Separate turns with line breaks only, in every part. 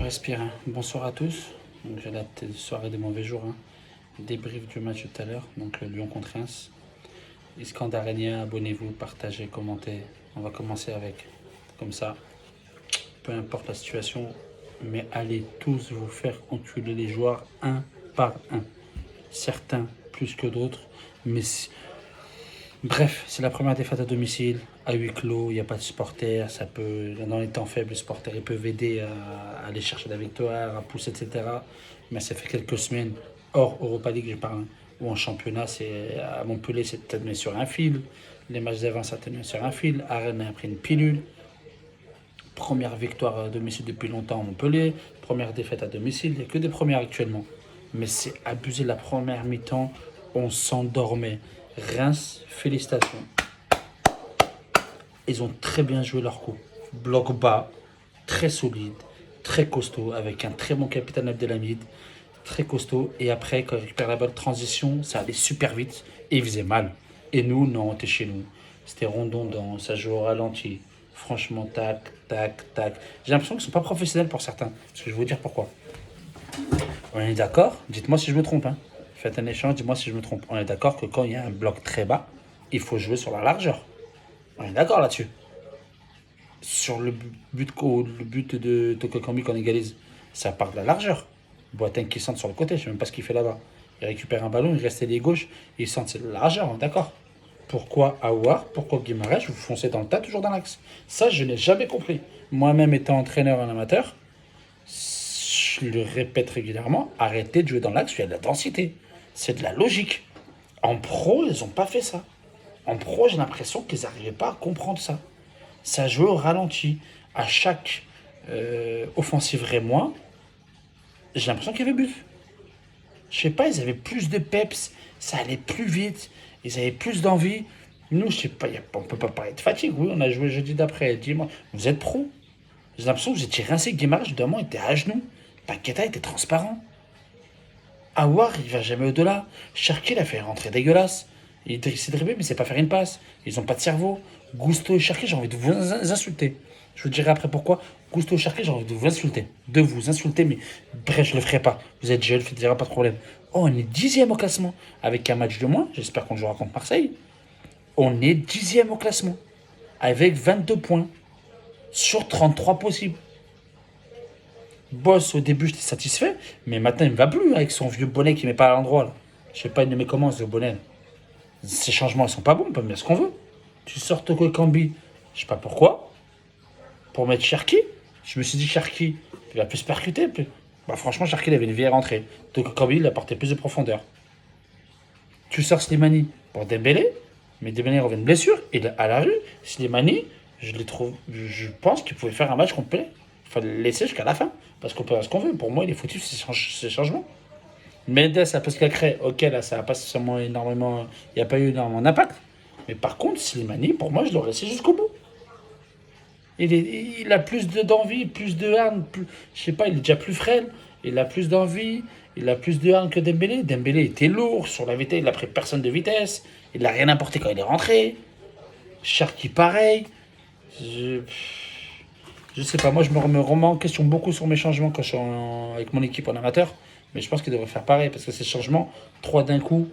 respire. Hein. Bonsoir à tous. Donc, j'ai la soirée des mauvais jours. Hein. Débrief du match tout à l'heure. Donc Lyon contre Reims. Iskandarenia, abonnez-vous, partagez, commentez. On va commencer avec. Comme ça, peu importe la situation, mais allez tous vous faire enculer les joueurs un par un. Certains plus que d'autres, mais bref, c'est la première défaite à domicile, à huis clos, il n'y a pas de supporters, ça peut, dans les temps faibles, les supporters ils peuvent aider à aller chercher la victoire, à pousser, etc. Mais ça fait quelques semaines, hors Europa League, je parle, ou en championnat, c'est à Montpellier, c'est tenu sur un fil. Les matchs d'avant, ça tenu sur un fil. À Rennes a pris une pilule. Première victoire à domicile depuis longtemps à Montpellier. Première défaite à domicile. Il n'y a que des premières actuellement. Mais c'est abusé la première mi-temps. On s'endormait. Reims, félicitations. Ils ont très bien joué leur coup. Bloc bas, très solide, très costaud, avec un très bon capitaine Abdelhamid. Très costaud. Et après, quand ils récupèrent la balle de transition, ça allait super vite. Et ils faisaient mal. Et nous, non, on était chez nous. C'était redondant, ça joue au ralenti. Franchement, tac, tac, tac. J'ai l'impression qu'ils ne sont pas professionnels pour certains. Parce que je vais vous dire pourquoi. On est d'accord. Dites-moi si je me trompe. Hein. Faites un échange, dites-moi si je me trompe. On est d'accord que quand il y a un bloc très bas, il faut jouer sur la largeur. On est d'accord là-dessus. Sur le but de Tokokambi qu'on égalise, ça part de la largeur. Boateng qui centre sur le côté, je ne sais même pas ce qu'il fait là-bas. Il récupère un ballon, il reste ailier gauche, il centre, c'est de la largeur, d'accord. Pourquoi Aouar, pourquoi Guimarães, vous foncez dans le tas, toujours dans l'axe. Ça, je n'ai jamais compris. Moi-même étant entraîneur et amateur, je le répète régulièrement, arrêtez de jouer dans l'axe, il y a de la densité. C'est de la logique. En pro, ils n'ont pas fait ça. En pro, j'ai l'impression qu'ils n'arrivaient pas à comprendre ça. Ça jouait au ralenti. À chaque offensive rémois, j'ai l'impression qu'il y avait but. Je sais pas, ils avaient plus de peps, ça allait plus vite, ils avaient plus d'envie. Nous, je sais pas, on peut pas parler de fatigue. Oui, on a joué jeudi d'après, dimanche. Vous êtes pro. J'ai l'impression que vous étiez rincé. Guimarães, évidemment, était à genoux. Paqueta était transparent. Aouar, il va jamais au-delà. Cherki, il a fait rentrer dégueulasse. Il s'est dribblé, mais c'est pas faire une passe. Ils ont pas de cerveau. Gusto et Cherki, j'ai envie de vous insulter. Je vous dirai après pourquoi. Gusto et Cherki, j'ai envie de vous insulter. De vous insulter, mais bref, je le ferai pas. Vous êtes jeune, faites pas de problème. Oh, on est 10e au classement. Avec un match de moins, j'espère qu'on jouera contre Marseille. On est 10e au classement. Avec 22 points. Sur 33 possibles. Boss, au début, j'étais satisfait, mais maintenant, il me va plus avec son vieux bonnet qui met pas à l'endroit. Là. Je sais pas, il ne met comment ce bonnet. Ces changements, ils sont pas bons, on peut mettre ce qu'on veut. Tu sors Toko Kambi, je sais pas pourquoi, pour mettre Cherki. Je me suis dit, Cherki, il va plus se percuter. Bah, franchement, Cherki, il avait une vieille rentrée. Toko Kambi, il apportait plus de profondeur. Tu sors Slimani pour Dembélé, mais Dembélé revient de blessure, il est à la rue. Slimani, je pense qu'il pouvait faire un match complet. Il fallait le laisser jusqu'à la fin. Parce qu'on peut faire ce qu'on veut. Pour moi, il est foutu ces changements. Mendes, a parce qu'il a créé. Ok, là, ça n'a pas seulement énormément. Il n'y a pas eu énormément d'impact. Mais par contre, Slimani, pour moi, je l'aurais laissé jusqu'au bout. Il a plus d'envie, plus de hargne. Je sais pas, il est déjà plus frêle. Il a plus d'envie. Il a plus de hargne que Dembélé. Dembélé était lourd sur la vitesse. Il a pris personne de vitesse. Il n'a rien apporté quand il est rentré. Cherki, pareil. Je sais pas, moi je me remets en question beaucoup sur mes changements quand je suis avec mon équipe en amateur. Mais je pense qu'il devrait faire pareil parce que ces changements, trois d'un coup,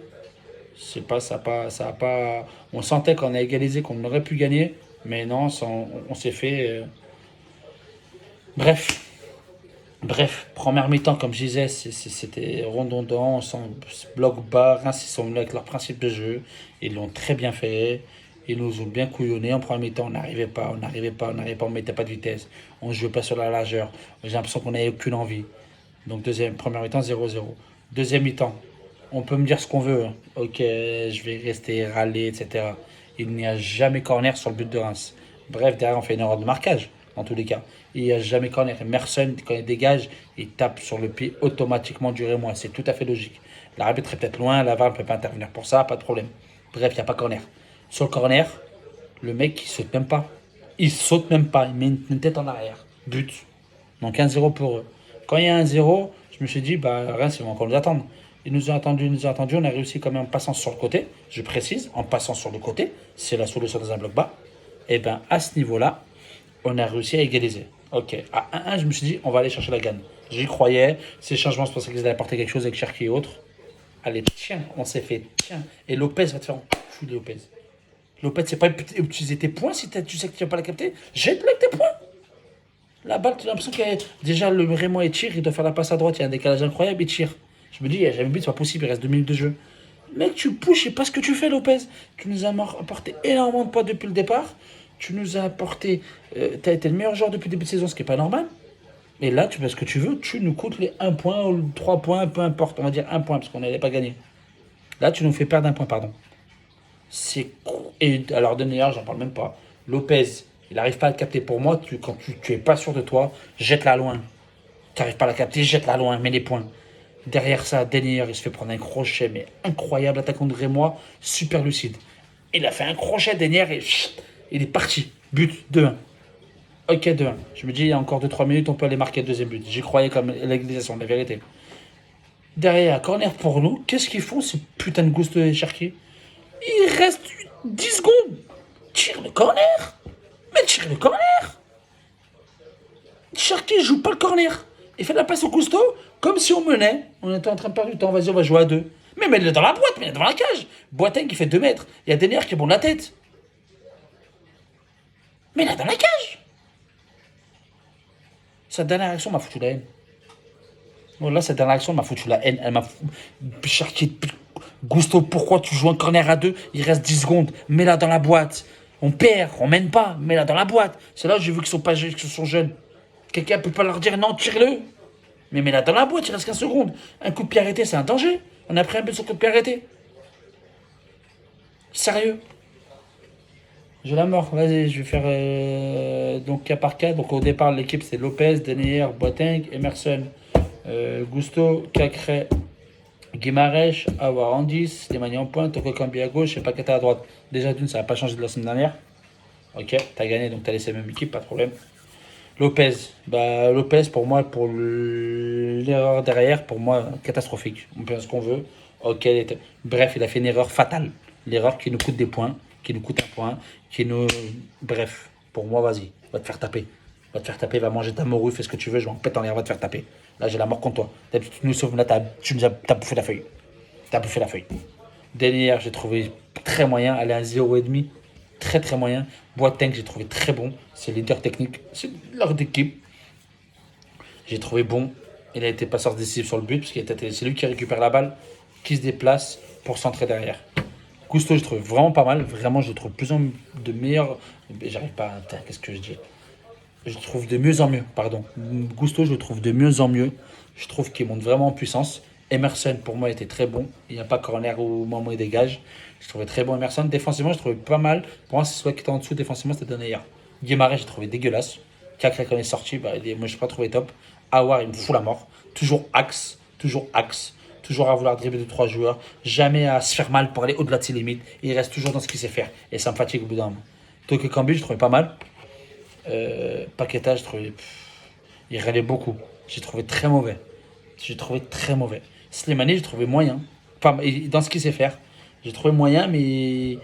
c'est pas, ça a pas. On sentait qu'on a égalisé, qu'on aurait pu gagner. Mais non, on s'est fait. Bref. Bref, première mi-temps, comme je disais, c'était redondant, sans bloc bas, Reims, ils sont venus avec leur principe de jeu, ils l'ont très bien fait, ils nous ont bien couillonnés en première mi-temps, on mettait pas de vitesse, on ne jouait pas sur la largeur, j'ai l'impression qu'on n'avait aucune envie. Donc première mi-temps 0-0. Deuxième mi-temps, on peut me dire ce qu'on veut, hein. Ok, je vais rester râler, etc. Il n'y a jamais corner sur le but de Reims. Bref, derrière on fait une erreur de marquage, dans tous les cas. Il n'y a jamais corner. Emerson, quand il dégage, il tape sur le pied automatiquement du Rémois. C'est tout à fait logique. L'arbitre est peut-être loin, la VAR ne peut pas intervenir pour ça, pas de problème. Bref, il n'y a pas corner. Sur le corner, le mec, il saute même pas. Il saute même pas, il met une tête en arrière. But. Donc 1-0 pour eux. Quand il y a 1-0, je me suis dit, bah rien, ils vont encore nous attendre. Ils nous ont attendu, on a réussi quand même en passant sur le côté. Je précise, en passant sur le côté, c'est la solution dans un bloc bas. Et bien à ce niveau-là, on a réussi à égaliser. Ok. À 1-1, je me suis dit, on va aller chercher la gagne. J'y croyais. Ces changements, c'est pour ça qu'ils allaient apporter quelque chose avec Cherki et autres. Allez, tiens, on s'est fait. Tiens. Et Lopez va te faire foutre Lopez. Lopez, c'est pas utiliser tes points si tu sais que tu vas pas la capter. Jette-le avec tes points. La balle, tu as l'impression que déjà le Rémois il tire, il doit faire la passe à droite, il y a un décalage incroyable, il tire. Je me dis, il n'y a jamais but, c'est pas possible, il reste 2 minutes de jeu. Mec, tu pushes, je sais pas ce que tu fais, Lopez. Tu nous as apporté énormément de points depuis le départ. Tu nous as apporté. Tu as été le meilleur joueur depuis le début de saison, ce qui n'est pas normal. Et là, tu fais ce que tu veux, tu nous coûtes les 1 point ou 3 points, peu importe. On va dire 1 point, parce qu'on n'allait pas gagner. Là, tu nous fais perdre 1 point, pardon. C'est cool. Et alors, Denayer, j'en parle même pas. Lopez, il n'arrive pas à le capter. Pour moi, quand tu es pas sûr de toi, jette-la loin. Tu n'arrives pas à la capter, jette-la loin, mets les points. Derrière ça, Denayer, il se fait prendre un crochet, mais incroyable, attaquant de Rémois, super lucide. Il a fait un crochet, Denayer, et chut, il est parti. But, 2-1. Ok, 2-1. Je me dis, il y a encore 2-3 minutes, on peut aller marquer le deuxième but. J'y croyais comme l'égalisation, la vérité. Derrière, corner pour nous. Qu'est-ce qu'ils font, ces putains de Gusto et Cherki? Il reste 10 secondes. Tire le corner. Mais tire le corner. Cherki joue pas le corner. Il fait de la passe au Gusto comme si on menait. On était en train de perdre du temps. Vas-y, on va jouer à deux. Mais mets-le dans la boîte, mets-le dans la cage. Boateng qui fait 2 mètres. Il y a Denayer qui est bon de la tête. Mets-la dans la cage. Sa dernière action m'a foutu la haine. Voilà, cette dernière action m'a foutu la haine. Elle m'a Cherki. Gusto, pourquoi tu joues un corner à 2? Il reste 10 secondes. Mets-la dans la boîte. On perd, on mène pas. Mets-la dans la boîte. C'est là où j'ai vu qu'ils sont pas qu'ils sont jeunes. Quelqu'un peut pas leur dire non, tire-le. Mais mets-la dans la boîte, il reste 15 secondes. Un coup de pied arrêté, c'est un danger. On a pris un but sur coup de pied arrêté. Sérieux. J'ai la mort. Vas-y, je vais faire donc cas par cas. Donc au départ, l'équipe c'est Lopez, Denayer, Boateng, Emerson, Gusto, Cacré, Guimarães, Aouar en 10, Slimani en pointe, Toko Kambi à gauche et Paqueta à droite. Déjà d'une, ça n'a pas changé de la semaine dernière. Ok, t'as gagné, donc t'as laissé la même équipe, pas de problème. Lopez, bah Lopez pour moi, pour l'erreur derrière, pour moi, catastrophique. On peut faire ce qu'on veut. Ok, bref, il a fait une erreur fatale. L'erreur qui nous coûte des points, qui nous coûte 1 point, qui nous. Bref, pour moi, vas-y, va te faire taper. Va te faire taper, va manger ta morue, fais ce que tu veux, je m'en pète en l'air, va te faire taper. Là, j'ai la mort contre toi. D'habitude, tu nous sauves, là, tu nous as bouffé la feuille. T'as bouffé la feuille. Dernière, j'ai trouvé très moyen, elle est à 0,5. Très très moyen. Boateng, j'ai trouvé très bon. C'est le leader technique. C'est leur d'équipe. J'ai trouvé bon. Il a été passeur décisif sur le but, parce que c'est lui qui récupère la balle, qui se déplace pour centrer derrière. Gusto, je trouve vraiment pas mal. Vraiment, je trouve plus en de meilleur. J'arrive pas à. Qu'est-ce que je dis? Je trouve de mieux en mieux, pardon. Gusto, je le trouve de mieux en mieux. Je trouve qu'il monte vraiment en puissance. Emerson, pour moi, était très bon. Il n'y a pas corner où Momo il dégage. Je trouvais très bon Emerson. Défensivement, je trouvais pas mal. Pour moi, c'est soit qui était en dessous défensivement, c'était Denayer. Guimarães, j'ai trouvé dégueulasse. Cacré, quand il est sorti, bah, moi, je n'ai pas trouvé top. Aouar, il me fout la mort. Toujours axe. Toujours axe. Toujours à vouloir dribbler 2-3 joueurs. Jamais à se faire mal pour aller au-delà de ses limites. Il reste toujours dans ce qu'il sait faire. Et ça me fatigue au bout d'un moment. Toke Kambi, je trouvais pas mal. Paqueta, je trouvais. Il râlait beaucoup. J'ai trouvé très mauvais. J'ai trouvé très mauvais. Slimani, j'ai trouvé moyen. Enfin, dans ce qu'il sait faire. J'ai trouvé moyen, mais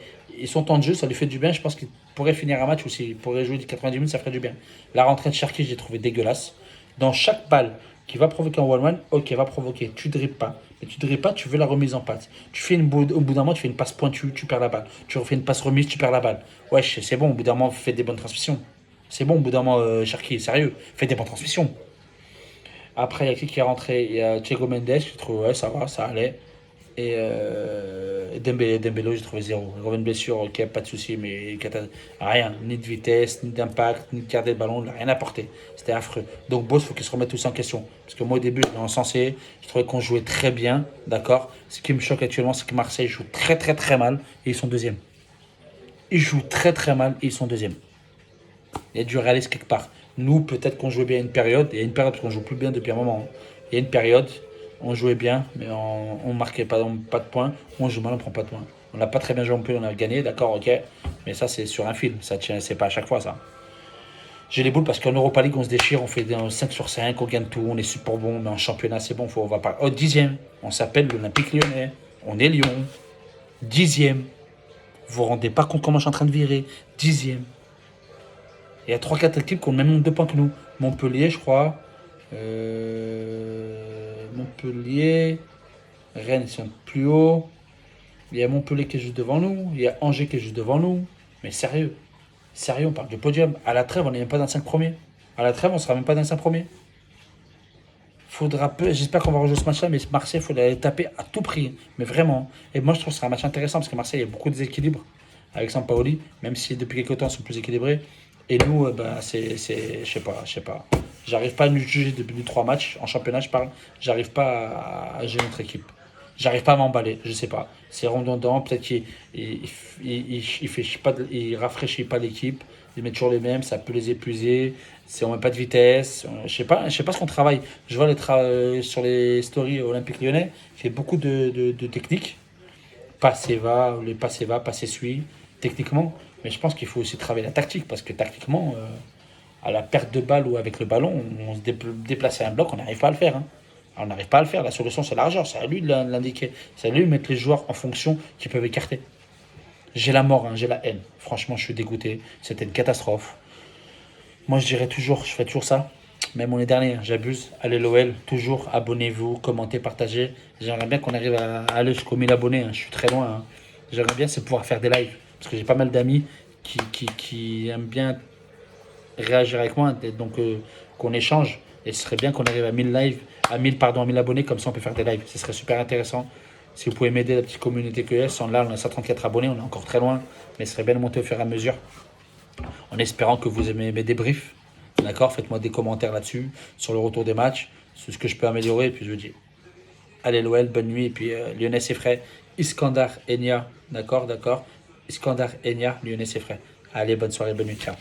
son temps de jeu, ça lui fait du bien. Je pense qu'il pourrait finir un match ou s'il pourrait jouer 90 minutes, ça ferait du bien. La rentrée de Cherki, j'ai trouvé dégueulasse. Dans chaque balle qui va provoquer un one-one, ok, va provoquer. Tu dribbles pas. Mais tu dribbles pas, tu veux la remise en passe. Au bout d'un moment, tu fais une passe pointue, tu perds la balle. Tu refais une passe remise, tu perds la balle. Wesh, c'est bon, au bout d'un moment, fais des bonnes transmissions. C'est bon, au bout d'un moment, Cherki, sérieux, fais des bonnes transmissions. Après, il y a qui est rentré? Il y a Thiago Mendes, je trouve, ouais, ça va, ça allait. Et Dembélé, j'ai trouvé zéro. Il revient de blessure, ok, pas de souci, mais rien. Ni de vitesse, ni d'impact, ni de garder le ballon, il n'a rien apporté. C'était affreux. Donc, Boss, il faut qu'il se remette tout ça en question. Parce que moi, au début, je l'ai encensé. Je trouvais qu'on jouait très bien, d'accord. Ce qui me choque actuellement, c'est que Marseille joue très, très, très mal et ils sont deuxième. Ils jouent très, très mal et ils sont deuxième. Il y a du réalisme quelque part. Nous, peut-être qu'on jouait bien une période. Il y a une période parce qu'on joue plus bien depuis un moment. Il y a une période, on jouait bien, mais on marquait pas de points. On joue mal, on prend pas de points. On n'a pas très bien joué non plus, on a gagné, d'accord, ok. Mais ça, c'est sur un film. Ça tient, c'est pas à chaque fois, ça. J'ai les boules parce qu'en Europa League, on se déchire, on fait 5 sur 5, on gagne tout, on est super bon. Mais en championnat, c'est bon, on va pas. Oh, 10e. On s'appelle l'Olympique Lyonnais. On est Lyon. 10e. Vous vous rendez pas compte comment je suis en train de virer? 10e. Il y a 3-4 équipes qui ont le même nombre de points que nous. Montpellier, je crois. Montpellier. Rennes, ils sont plus haut. Il y a Montpellier qui est juste devant nous. Il y a Angers qui est juste devant nous. Mais sérieux. Sérieux, on parle de podium. À la trêve, on n'est même pas dans les 5 premiers. À la trêve, on sera même pas dans les 5 premiers. Faudra peu. J'espère qu'on va rejouer ce match-là, mais Marseille, il faut aller taper à tout prix. Mais vraiment. Et moi, je trouve que ce sera un match intéressant parce que Marseille, il y a beaucoup de déséquilibre avec Sampaoli, même si depuis quelques temps, ils sont plus équilibrés. Et nous, je sais pas, je sais pas. J'arrive pas à nous juger depuis 3 matchs. En championnat, je parle. J'arrive pas à gérer notre équipe. J'arrive pas à m'emballer, je sais pas. C'est redondant, peut-être qu'il fait, je sais pas, il rafraîchit pas l'équipe. Il met toujours les mêmes, ça peut les épuiser. On met pas de vitesse. Je sais pas ce qu'on travaille. Je vois sur les stories Olympique Lyonnais, il fait beaucoup de techniques. Passer va, les passer va, passer suit, techniquement. Mais je pense qu'il faut aussi travailler la tactique parce que tactiquement, à la perte de balle ou avec le ballon, on se déplacer un bloc, on n'arrive pas à le faire, hein. Alors, on n'arrive pas à le faire. La solution, c'est la largeur. C'est à lui de l'indiquer. C'est à lui de mettre les joueurs en fonction qui peuvent écarter. J'ai la mort, hein, j'ai la haine. Franchement, je suis dégoûté. C'était une catastrophe. Moi, je dirais toujours, je fais toujours ça. Même on est dernier, hein, j'abuse. Allez l'OL, toujours abonnez-vous, commentez, partagez. J'aimerais bien qu'on arrive à aller jusqu'aux 1000 abonnés, hein. Je suis très loin, hein. J'aimerais bien c'est pouvoir faire des lives. Parce que j'ai pas mal d'amis qui aiment bien réagir avec moi, et donc qu'on échange. Et ce serait bien qu'on arrive à 1000 lives, à 1000 abonnés, comme ça on peut faire des lives. Ce serait super intéressant. Si vous pouvez m'aider, la petite communauté QS, là on a 134 abonnés, on est encore très loin, mais ce serait bien de monter au fur et à mesure. En espérant que vous aimez mes débriefs. D'accord. Faites-moi des commentaires là-dessus, sur le retour des matchs, sur ce que je peux améliorer. Et puis je vous dis, allez l'OL, bonne nuit. Et puis Lyonnais et frais, Iskandar Enya. D'accord, d'accord. Iskandar Enya, Lyonnais et frais. Allez, bonne soirée, bonne nuit, ciao.